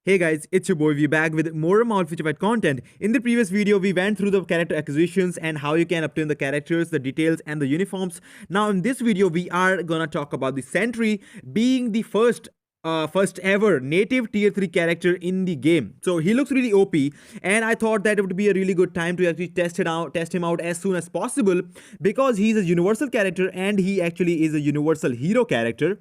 Hey guys, it's your boy. We're back with more Featured content. In the previous video, we went through the character acquisitions and how you can obtain the characters, the details, and the uniforms. Now, in this video, we are gonna talk about the Sentry being the first ever native tier 3 character in the game. So he looks really OP, and I thought that it would be a really good time to actually test him out as soon as possible because he's a universal character and he actually is a universal hero character,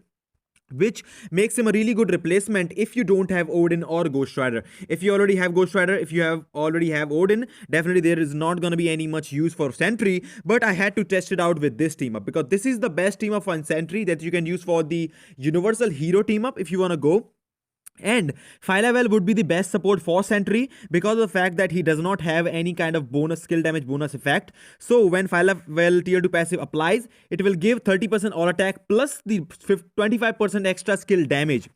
which makes him a really good replacement if you don't have Odin or Ghost Rider. If you already have Ghost Rider, if you already have Odin, definitely there is not going to be any much use for Sentry, but I had to test it out with this team up because this is the best team up on Sentry that you can use for the universal hero team up if you want to go. And Phyla would be the best support for Sentry because of the fact that he does not have any kind of bonus skill damage bonus effect. So when Phyla tier 2 passive applies, it will give 30% all attack plus the 25% extra skill damage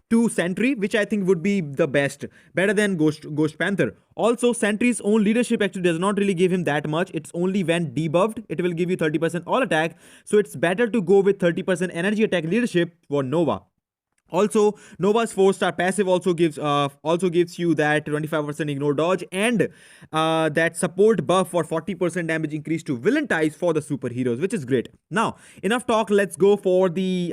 to Sentry, which I think would be the best, better than Ghost Panther. Also, Sentry's own leadership actually does not really give him that much. It's only when debuffed, it will give you 30% all attack. So it's better to go with 30% energy attack leadership for Nova. Also, Nova's 4-star passive also gives you that 25% ignore dodge and that support buff for 40% damage increase to villain ties for the superheroes, which is great. Now, enough talk. Let's go for the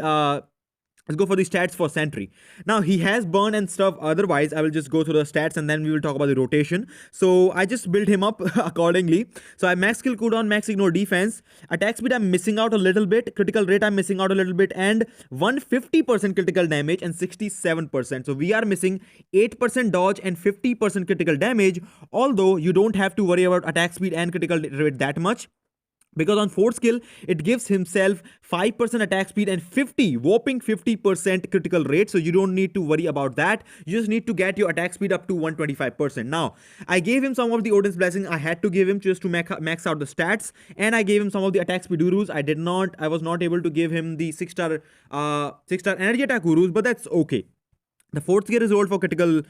stats for Sentry. Now, he has burn and stuff. Otherwise, I will just go through the stats and then we will talk about the rotation. So I just built him up accordingly. So I max skill cooldown, max ignore defense. Attack speed, I'm missing out a little bit. Critical rate, I'm missing out a little bit. And 150% critical damage and 67%. So we are missing 8% dodge and 50% critical damage. Although you don't have to worry about attack speed and critical rate that much, because on 4th skill, it gives himself 5% attack speed and whopping 50% critical rate. So you don't need to worry about that. You just need to get your attack speed up to 125%. Now, I gave him some of the Odin's Blessing. I had to give him just to max out the stats. And I gave him some of the attack speed gurus. I was not able to give him the 6-star energy attack gurus, but that's okay. The 4th skill is rolled for critical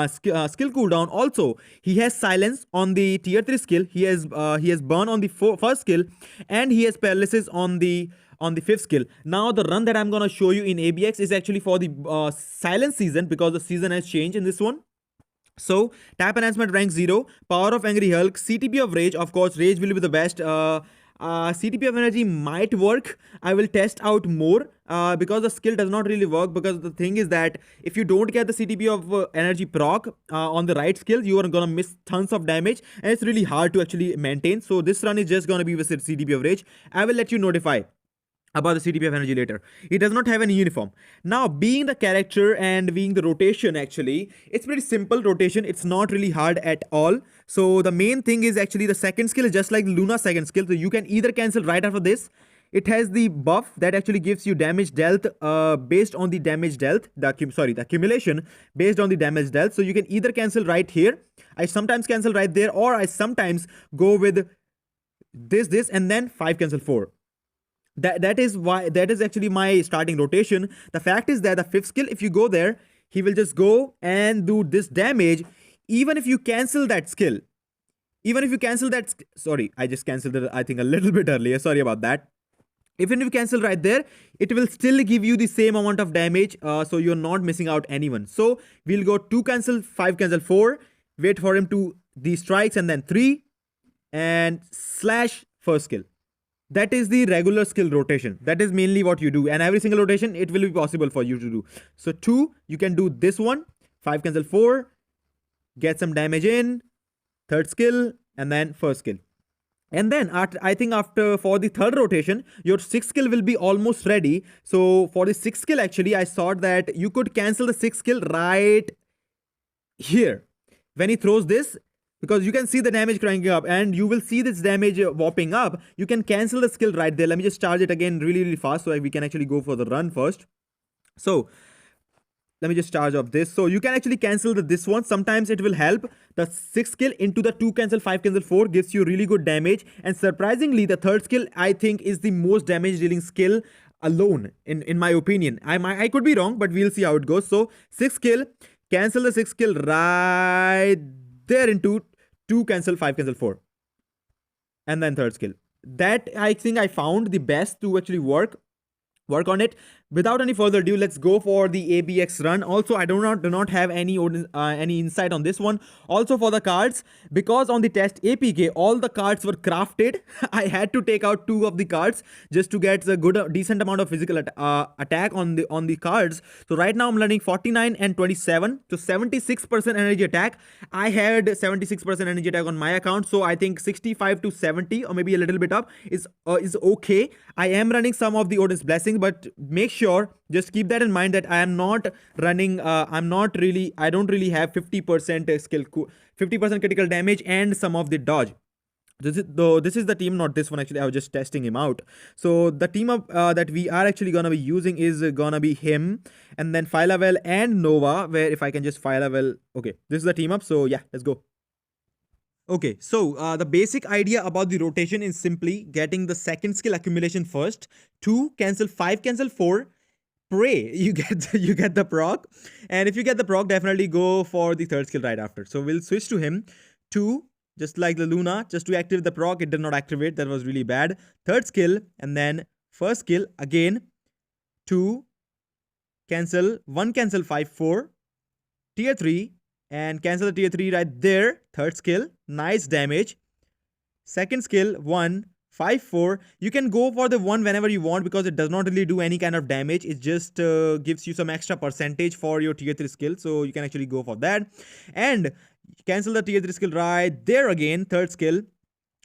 skill cooldown. Also, he has silence on the tier 3 skill. He has burn on the 1st skill, and he has paralysis on the 5th skill. Now, the run that I'm gonna show you in ABX is actually for the silence season because the season has changed in this one. So, tap enhancement rank 0, power of Angry Hulk, CTP of Rage. Of course, Rage will be the best. CTP of Energy might work. I will test out more because the skill does not really work, because the thing is that if you don't get the CTP of Energy proc on the right skill, you are gonna miss tons of damage and it's really hard to actually maintain. So this run is just gonna be with CTP of Rage. I will let you notify about the CTP of Energy later. He does not have any uniform. Now, being the character and being the rotation, actually, it's pretty simple rotation. It's not really hard at all. So the main thing is actually the 2nd skill is just like Luna's 2nd skill. So you can either cancel right after this. It has the buff that actually gives you damage dealt based on the damage dealt. The accumulation based on the damage dealt. So you can either cancel right here. I sometimes cancel right there, or I sometimes go with this, and then 5 cancel 4. That is actually my starting rotation. The fact is that the 5th skill, if you go there, he will just go and do this damage. Even if you cancel that skill, sorry, I just canceled it, I think, a little bit earlier. Sorry about that. Even if you cancel right there, it will still give you the same amount of damage. So you're not missing out anyone. So we'll go 2 cancel, 5 cancel 4. Wait for him to the strikes, and then 3 and slash 1st skill. That is the regular skill rotation. That is mainly what you do. And every single rotation, it will be possible for you to do. So 2, you can do this one. 5 cancel 4. Get some damage in. 3rd skill. And then 1st skill. And then I think for the 3rd rotation, your 6th skill will be almost ready. So for the 6th skill, actually, I thought that you could cancel the 6th skill right here. When he throws this, because you can see the damage cranking up and you will see this damage whopping up, you can cancel the skill right there. Let me just charge it again really fast so we can actually go for the run first. So let me just charge off this. So you can actually cancel this one. Sometimes it will help. The 6th skill into the 2 cancel, 5 cancel 4 gives you really good damage. And surprisingly, the 3rd skill, I think, is the most damage dealing skill alone, in my opinion. I could be wrong, but we'll see how it goes. So 6th skill, cancel the 6th skill right there into 2 cancel, 5 cancel 4, and then 3rd skill. That I think I found the best to actually work on it. without any further ado, let's go for the ABX run. Also, I do not have any insight on this one. Also for the cards, because on the test APK all the cards were crafted, I had to take out 2 of the cards just to get a good decent amount of physical attack on the cards. So right now I'm learning 49 and 27, so 76% energy attack. I had 76% energy attack on my account, so I think 65 to 70 or maybe a little bit up is okay. I am running some of the Odin's blessings, but make sure, just keep that in mind, that I am not running I don't really have 50% skill 50% critical damage and some of the dodge. This is the team, not this one. Actually, I was just testing him out. So the team up that we are actually gonna be using is gonna be him, and then Phylavel and Nova. Where if I can just Phylavel, okay, this is the team up. So yeah, let's go. Okay, so the basic idea about the rotation is simply getting the second skill accumulation first. 2 cancel 5 cancel 4. Pray you get the proc, and if you get the proc, definitely go for the third skill right after. So we'll switch to him. 2, just like the Luna, just to activate the proc, it did not activate. That was really bad. Third skill, and then first skill again. 2 cancel 1 cancel 5 4 tier 3, and cancel the tier 3 right there. Third skill, nice damage. Second skill, 1 5 4. You can go for the 1 whenever you want because it does not really do any kind of damage. It just gives you some extra percentage for your tier 3 skill, so you can actually go for that. And cancel the tier 3 skill right there again. Third skill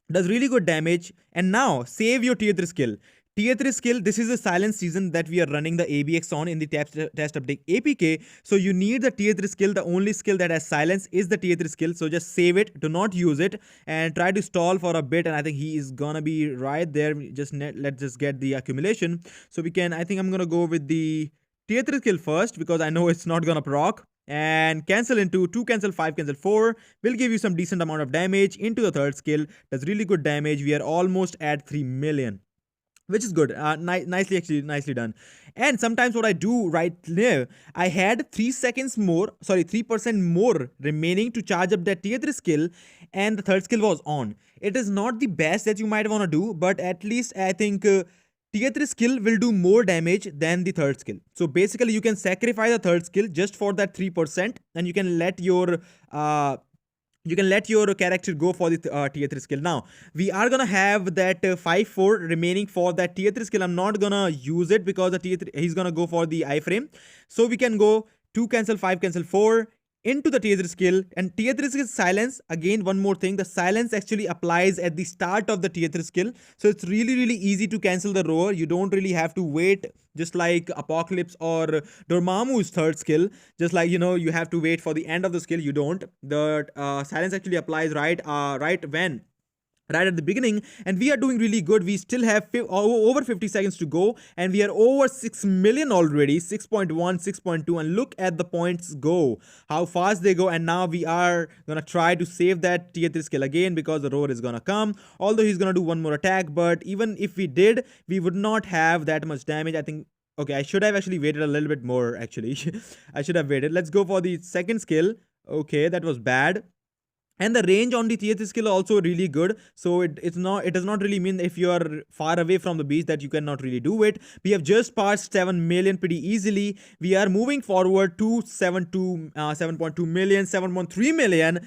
does really good damage. And now save your tier 3 skill. Tier 3 skill, this is the silence season that we are running the ABX on in the test update APK. So you need the tier 3 skill. The only skill that has silence is the tier 3 skill. So just save it, do not use it, and try to stall for a bit. And I think he is gonna be right there. Let's just get the accumulation. So we can, I think I'm gonna go with the tier 3 skill first because I know it's not gonna proc. And cancel into 2 cancel 5 cancel 4 will give you some decent amount of damage into the third skill. Does really good damage. We are almost at 3 million. Which is good. Nicely done. And sometimes what I do right there, I had 3% more remaining to charge up that tier 3 skill, and the third skill was on. It is not the best that you might want to do, but at least I think tier 3 skill will do more damage than the third skill. So basically you can sacrifice the third skill just for that 3%, and you can let your character go for the tier 3 skill. Now we are gonna have that 5-4 remaining for that tier 3 skill. I'm not gonna use it because the tier 3 he's gonna go for the iframe. So we can go 2 cancel 5 cancel 4 into the tier 3 skill, and tier 3 skill silence. Again, one more thing, the silence actually applies at the start of the tier 3 skill, so it's really easy to cancel the roar. You don't really have to wait, just like Apocalypse or Dormammu's third skill. Just like, you know, you have to wait for the end of the skill. You don't. The silence actually applies right at the beginning, and we are doing really good. We still have over 50 seconds to go, and we are over 6 million already. 6.1, 6.2, and look at the points go, how fast they go. And now we are gonna try to save that tier 3 skill again because the roar is gonna come, although he's gonna do one more attack. But even if we did, we would not have that much damage, I think. Okay, I should have actually waited a little bit more, actually. I should have waited. Let's go for the second skill. Okay, that was bad. And the range on the tier 3 skill also really good. So it does not really mean if you are far away from the beach that you cannot really do it. We have just passed 7 million pretty easily. We are moving forward to 7.2 million, 7.3 million.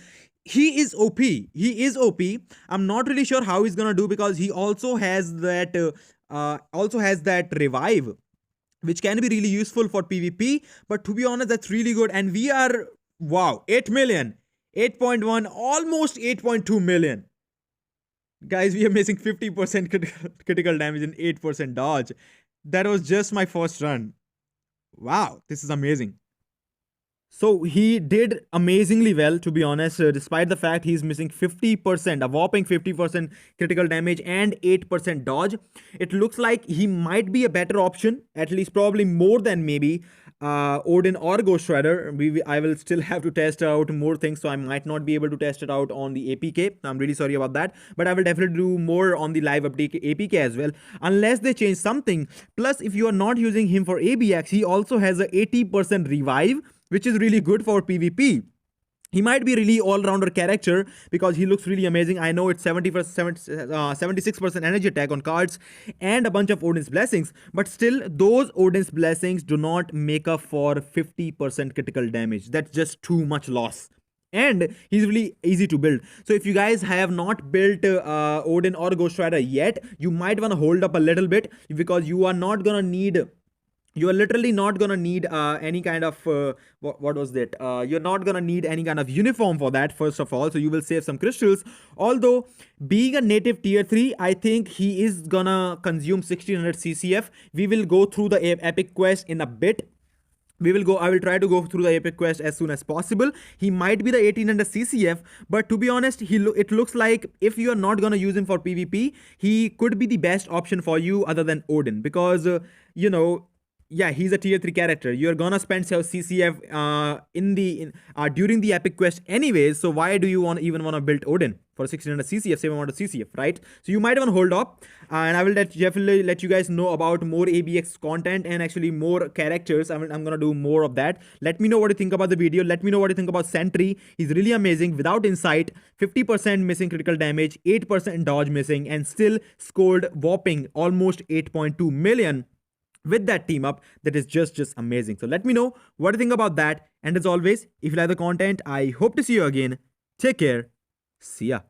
He is OP. He is OP. I'm not really sure how he's gonna do because he also has that revive, which can be really useful for PvP. But to be honest, that's really good. And we are, wow, 8 million. 8.1, almost 8.2 million. Guys, we are missing 50% critical damage and 8% dodge. That was just my first run. Wow, this is amazing. So he did amazingly well, to be honest, despite the fact he's missing 50%, a whopping 50% critical damage and 8% dodge. It looks like he might be a better option, at least probably more than maybe Odin or Ghost Rider. I will still have to test out more things, so I might not be able to test it out on the APK. I'm really sorry about that, but I will definitely do more on the live update APK as well, unless they change something. Plus, if you are not using him for ABX, he also has a 80% revive, which is really good for PvP. He might be really all-rounder character because he looks really amazing. I know it's 76% energy attack on cards and a bunch of Odin's blessings, but still those Odin's blessings do not make up for 50% critical damage. That's just too much loss. And he's really easy to build. So if you guys have not built Odin or Ghost Rider yet, you might want to hold up a little bit, because you are not gonna need, you are literally not gonna need any kind of what was that, you're not gonna need any kind of uniform for that, first of all. So you will save some crystals. Although being a native tier 3, I think he is gonna consume 1600 ccf. We will go through the epic quest in a bit. I will try to go through the epic quest as soon as possible. He might be the 1800 ccf, but to be honest, it looks like if you are not gonna use him for PvP, he could be the best option for you other than Odin, because yeah, he's a tier 3 character. You're gonna spend CCF during the epic quest anyways, so why do you even want to build Odin for 1600 CCF, 700 CCF, right? So you might want to hold up, and I will definitely let you guys know about more ABX content and actually more characters. I'm gonna do more of that. Let me know what you think about the video. Let me know what you think about Sentry. He's really amazing. Without insight, 50% missing critical damage, 8% dodge missing, and still scored whopping almost 8.2 million with that team up. That is just amazing. So let me know what you think about that. And as always, if you like the content, I hope to see you again. Take care. See ya.